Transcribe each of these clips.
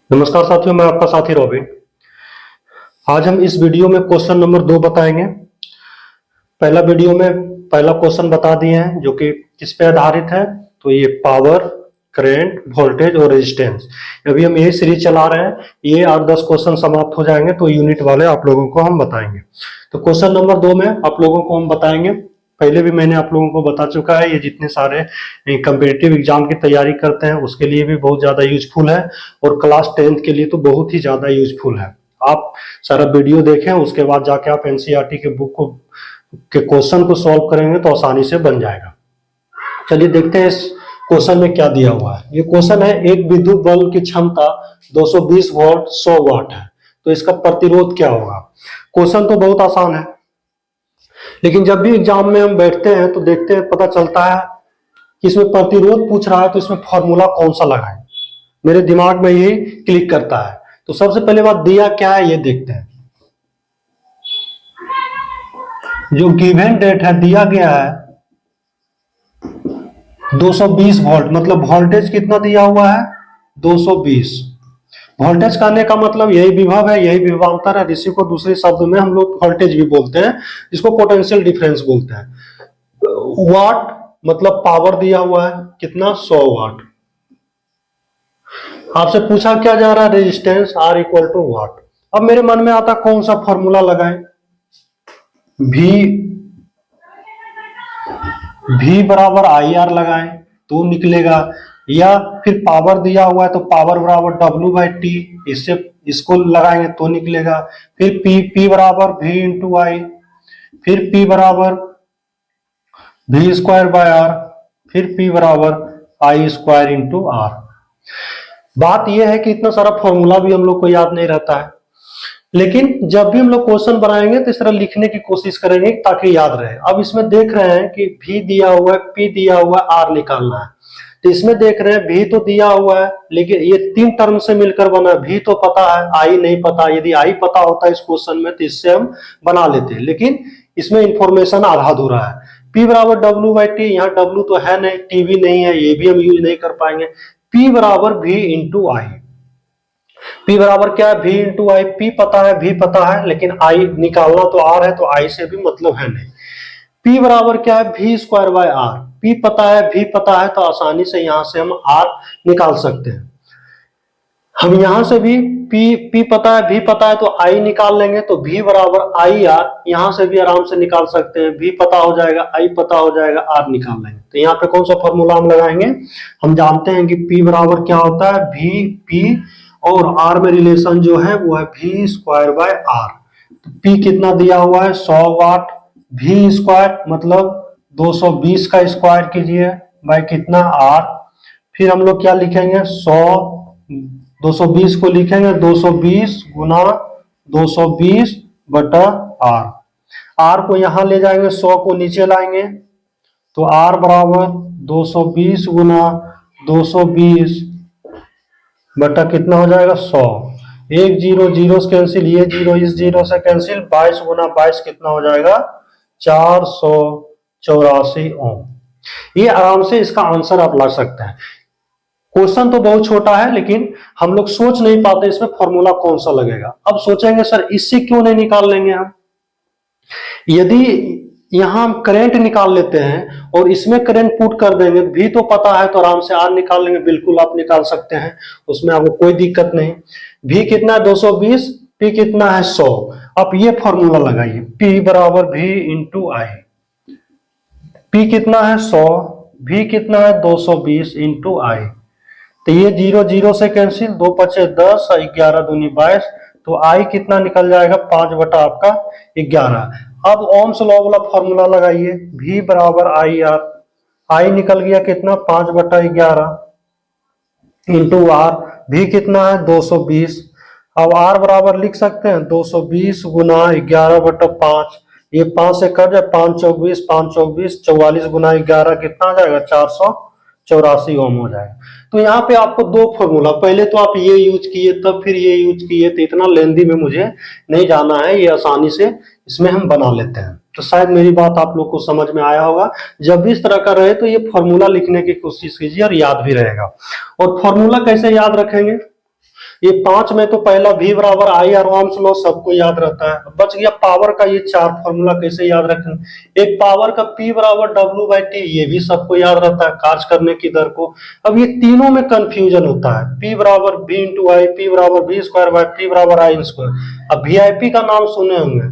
नमस्कार साथियों, मैं आपका साथी रॉबिन। आज हम इस वीडियो में क्वेश्चन नंबर 2 बताएंगे। पहला वीडियो में पहला क्वेश्चन बता दिए हैं जो कि किस पे आधारित है, तो ये पावर, करंट, वोल्टेज और रेजिस्टेंस। अभी हम यही सीरीज चला रहे हैं। ये 8-10 क्वेश्चन समाप्त हो जाएंगे तो यूनिट वाले आप लोगों को हम बताएंगे। तो क्वेश्चन नंबर 2 में आप लोगों को हम बताएंगे। पहले भी मैंने आप लोगों को बता चुका है, ये जितने सारे कम्पिटिटिव एग्जाम की तैयारी करते हैं उसके लिए भी बहुत ज्यादा यूजफुल है और क्लास 10th के लिए तो बहुत ही ज्यादा यूजफुल है। आप सारा वीडियो देखें, उसके बाद जाके आप एनसीईआरटी के बुक को के क्वेश्चन को सॉल्व करेंगे तो आसानी से बन जाएगा। चलिए देखते हैं इस क्वेश्चन में क्या दिया हुआ है। ये क्वेश्चन है, एक विद्युत बल्ब की क्षमता 220 वोल्ट 100 वाट है, तो इसका प्रतिरोध क्या होगा। क्वेश्चन तो बहुत आसान है, लेकिन जब भी एग्जाम में हम बैठते हैं तो देखते हैं, पता चलता है कि इसमें प्रतिरोध पूछ रहा है तो इसमें फॉर्मूला कौन सा लगाएं। मेरे दिमाग में यही क्लिक करता है। तो सबसे पहले बात, दिया क्या है ये देखते हैं। जो गिवन डेट है दिया गया है 220 वोल्ट, मतलब वोल्टेज कितना दिया हुआ है 220। वोल्टेज कहने का मतलब यही विभव है, यही विभवांतर है। इसी को दूसरे शब्द में हम लोग वोल्टेज भी बोलते हैं, इसको पोटेंशियल डिफरेंस बोलते हैं। वाट मतलब पावर दिया हुआ है कितना 100 वाट। आपसे पूछा क्या जा रहा है, रेजिस्टेंस R इक्वल टू वाट। अब मेरे मन में आता कौन सा फॉर्मूला लगाएं। V बराबर IR लगाएं तो निकलेगा, या फिर पावर दिया हुआ है तो पावर बराबर W/T, इससे इसको लगाएंगे तो निकलेगा। फिर P बराबर V इंटू आई, फिर P बराबर V स्क्वायर बाय R, फिर P बराबर I स्क्वायर इंटू R। बात यह है कि इतना सारा फॉर्मूला भी हम लोग को याद नहीं रहता है, लेकिन जब भी हम लोग क्वेश्चन बनाएंगे तो इस तरह लिखने की कोशिश करेंगे ताकि याद रहे। अब इसमें देख रहे हैं कि V दिया हुआ है, P दिया हुआ है, R निकालना है। तो इसमें देख रहे हैं V तो दिया हुआ है, लेकिन ये 3 टर्म से मिलकर बना है। V तो पता है, I नहीं पता। यदि I पता होता इस क्वेश्चन में तो इससे हम बना लेते, लेकिन इसमें इंफॉर्मेशन आधा अधूरा है। P बराबर W/T, यहाँ W तो है नहीं, T भी नहीं है, ये भी हम यूज नहीं कर पाएंगे। P बराबर V इंटू आई। P बराबर क्या है, V इंटू आई। P पता है, V पता है, लेकिन I निकालना तो R है, तो I से भी मतलब है नहीं। P बराबर क्या है, V square by R। P पता है, V पता है, तो आसानी से यहां से हम R निकाल सकते हैं। हम यहां से भी P पता है, V पता है, तो I निकाल लेंगे, तो V बराबर IR। यहां से भी आराम से निकाल सकते हैं। V पता हो जाएगा, I पता हो जाएगा, R निकाल लेंगे। तो यहाँ पे कौन सा फॉर्मूला हम लगाएंगे, हम जानते हैं कि P बराबर क्या होता है, V P और R में रिलेशन जो है वो है V स्क्वायर बाय R। तो P कितना दिया हुआ है 100 वाट, V स्क्वायर मतलब 220 का स्क्वायर कीजिए बाय कितना R। फिर हम लोग क्या लिखेंगे, 100 220 को लिखेंगे 220 गुना 220 बटा R। R को यहां ले जाएंगे, 100 को नीचे लाएंगे, तो R बराबर 220 गुना 220 बटा कितना हो जाएगा 100। एक जीरो जीरो से कैंसिल, ये जीरो इस जीरो से कैंसिल, 22 गुना 22 कितना हो जाएगा 484 ओम। ये आराम से इसका आंसर आप ला सकते हैं। क्वेश्चन तो बहुत छोटा है, लेकिन हम लोग सोच नहीं पाते इसमें फॉर्मूला कौन सा लगेगा। अब सोचेंगे सर इससे क्यों नहीं निकाल लेंगे हम। यदि यहां हम करंट निकाल लेते हैं और इसमें करंट पुट कर देंगे, भी तो पता है तो आराम से आर निकाल लेंगे। बिल्कुल आप निकाल सकते हैं, उसमें आपको कोई दिक्कत नहीं। भी कितना है 220, पी कितना है 100। आप ये फॉर्मूला लगाइए, पी बराबर भी इंटू आई। पी कितना है 100, भी कितना है 220 इंटू आई। तो ये जीरो जीरो से कैंसिल, 2 पचे 10, 11 दूनी 22, तो आई कितना निकल जाएगा 5 बटा आपका 11। अब ओम्स लॉ वाला फॉर्मूला लगाइए, V बराबर आई आर। आई निकल गया कितना 5 बटा 11 इंटू आर। भी कितना है 220। अब आर बराबर लिख सकते हैं 220 गुना 11 बटा 5। ये 5 से कट जाए, 5 चौक 20, 5 चौक 20, 44 गुना 11 कितना आ जाएगा 484 ओम हो जाएगा। तो यहाँ पे आपको दो फॉर्मूला, पहले तो आप ये यूज किए तब फिर ये यूज किए, तो इतना लेंदी में मुझे नहीं जाना है, ये आसानी से इसमें हम बना लेते हैं। तो शायद मेरी बात आप लोग को समझ में आया होगा। जब भी इस तरह का रहे तो ये फॉर्मूला लिखने की कोशिश कीजिए और याद भी रहेगा। और फॉर्मूला कैसे याद रखेंगे, ये 5 में तो पहला V बराबर आई आर ओम्स लॉ सबको याद रहता है। बच गया पावर का ये 4 फॉर्मूला कैसे याद रखें। एक पावर का P बराबर W/T, ये भी सबको याद रहता है कार्य करने की दर को। अब ये तीनों में कंफ्यूजन होता है, P बराबर V इंटू आई, P बराबर V स्क्वायर बाय P बराबर आई स्क्वायर। अब VIP का नाम सुने होंगे,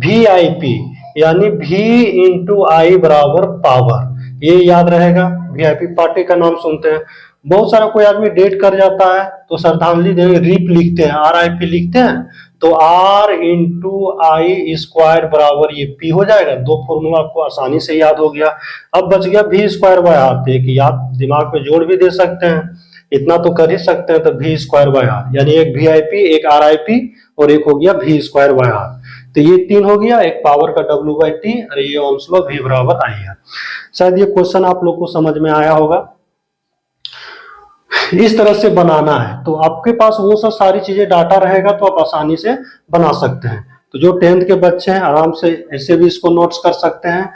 VIP यानी V इंटू आई बराबर पावर, ये याद रहेगा। VIP पार्टी का नाम सुनते हैं, बहुत सारा कोई आदमी डेट कर जाता है तो श्रद्धांजलि देने रिप लिखते हैं, RIP लिखते हैं, तो R इंटू आई स्क्वायर बराबर ये P हो जाएगा। दो फॉर्मूला आपको आसानी से याद हो गया। अब बच गया V स्क्वायर बाय आर, एक याद दिमाग में जोड़ भी दे सकते हैं, इतना तो कर ही सकते हैं। तो V स्क्वायर बाय आर यानी एक VIP, एक RIP और एक हो गया V स्क्वायर बाय आर। तो ये 3 हो गया, एक पावर का W/T और ये ओम्स लॉ V बराबर आई है। शायद ये क्वेश्चन आप लोग को समझ में आया होगा। इस तरह से बनाना है तो आपके पास वो सब सारी चीजें डाटा रहेगा तो आप आसानी से बना सकते हैं। तो जो 10th के बच्चे हैं आराम से ऐसे भी इसको नोट्स कर सकते हैं।